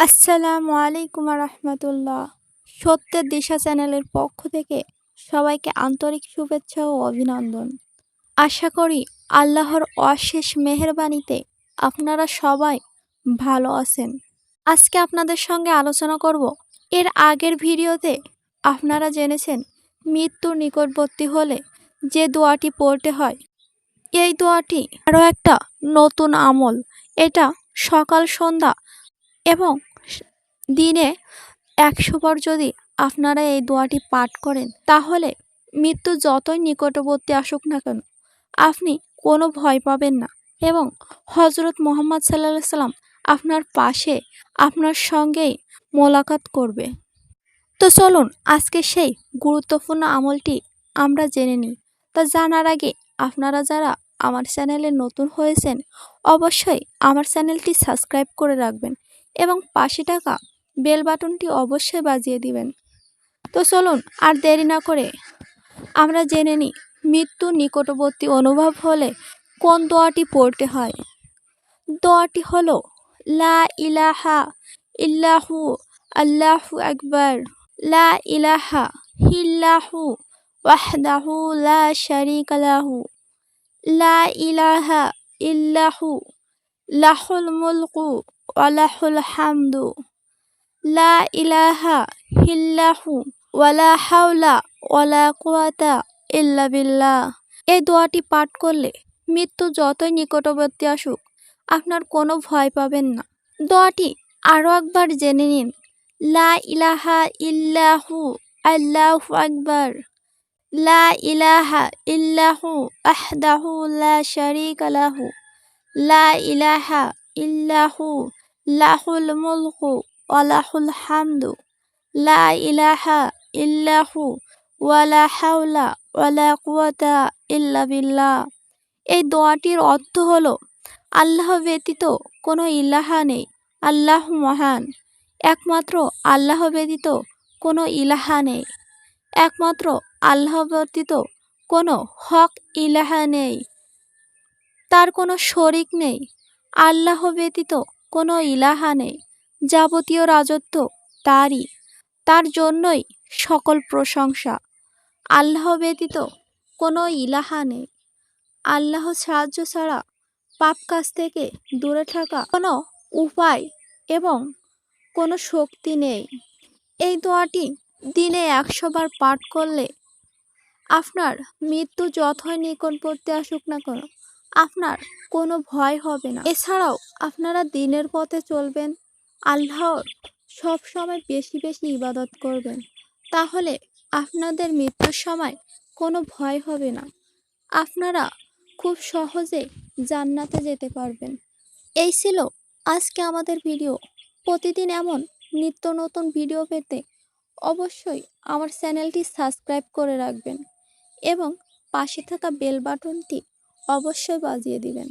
আসসালামু আলাইকুম রহমতুল্লাহ। সত্যের দিশা চ্যানেলের পক্ষ থেকে সবাইকে আন্তরিক শুভেচ্ছা ও অভিনন্দন। আশা করি আল্লাহর অশেষ মেহেরবানিতে আপনারা সবাই ভালো আছেন। আজকে আপনাদের সঙ্গে আলোচনা করব, এর আগের ভিডিওতে আপনারা জেনেছেন মৃত্যুর নিকটবর্তী হলে যে দোয়াটি পড়তে হয়। এই দোয়াটি আরও একটা নতুন আমল। এটা সকাল সন্ধ্যা এবং দিনে 100 বার যদি আপনারা এই দোয়াটি পাঠ করেন, তাহলে মৃত্যু যতই নিকটবর্তী আসুক না কেন আপনি কোনো ভয় পাবেন না এবং হজরত মুহাম্মদ সাল্লাল্লাহু আলাইহি সাল্লাম আপনার পাশে আপনার সঙ্গেই মোলাকাত করবে। তো চলুন আজকে সেই গুরুত্বপূর্ণ আমলটি আমরা জেনে নিই। তা জানার আগে আপনারা যারা আমার চ্যানেলে নতুন হয়েছেন অবশ্যই আমার চ্যানেলটি সাবস্ক্রাইব করে রাখবেন এবং পাশে থাকা বেল বাটনটি অবশ্যই বাজিয়ে দিবেন। তো চলুন আর দেরি না করে আমরা জেনে নিই মৃত্যু নিকটবর্তী অনুভব হলে কোন দোয়াটি পড়তে হয়। দোয়াটি হলো লা ইলাহা ইল্লাহু আল্লাহু আকবার, লা ইলাহা ইল্লাহু ওয়াহদাহু লা শারীকা লাহু, লা ইলাহা ইল্লাহু লাহুল মুলকু ওয়া লাহুল হামদু, লা ইলাহা ইল্লাহু ওয়ালা হাওলা ওয়ালা কুওয়াতা ইল্লা বিল্লাহ। এই দোয়াটি পাঠ করলে মৃত্যু যতই নিকটবর্তী আসুক আপনার কোনো ভয় পাবেন না। দোয়াটি আরও একবার জেনে নিন। লা ইলাহা ইল্লাহু আল্লাহু আকবার, লা ইলাহা ইল্লাহু ওয়াহদাহু লা শারীকা লাহু, লা ইলাহা ইল্লাহু লাহুল মুলকু ওয়া লাহুল হামদু, লা ইলাহা ইল্লাহু ওয়ালা হাওলা ওয়ালা কুওয়াতা ইল্লা বিল্লাহ। এই দোয়াটির অর্থ হলো আল্লাহ ব্যতীত কোনো ইলাহা নেই, আল্লাহ মহান। একমাত্র আল্লাহ ব্যতীত কোনো ইলাহা নেই, একমাত্র আল্লাহ ব্যতীত কোনো হক ইলাহা নেই, তার কোনো শরিক নেই। আল্লাহ ব্যতীত কোনো ইলাহা নেই, যাবতীয় রাজত্ব তারই, তার জন্যই সকল প্রশংসা। আল্লাহ ব্যতীত কোনো ইলাহা নেই। আল্লাহর সাহায্য ছাড়া পাপ কাজ থেকে দূরে থাকা কোনো উপায় এবং কোনো শক্তি নেই। এই দোয়াটি দিনে 100 বার পাঠ করলে আপনার মৃত্যু যতই নিকটবর্তী আসুক না কেন আপনার কোনো ভয় হবে না। এছাড়াও আপনারা দিনের পথে চলবেন, আল্লাহর সব সময় বেশি বেশি ইবাদত করবেন, তাহলে আপনাদের মৃত্যুর সময় কোনো ভয় হবে না। আপনারা খুব সহজে জান্নাতে যেতে পারবেন। এই ছিল আজকে আমাদের ভিডিও। প্রতিদিন এমন নিত্য নতুন ভিডিও পেতে অবশ্যই আমার চ্যানেলটি সাবস্ক্রাইব করে রাখবেন এবং পাশে থাকা বেল বাটনটি অবশ্যই বাজিয়ে দিবেন।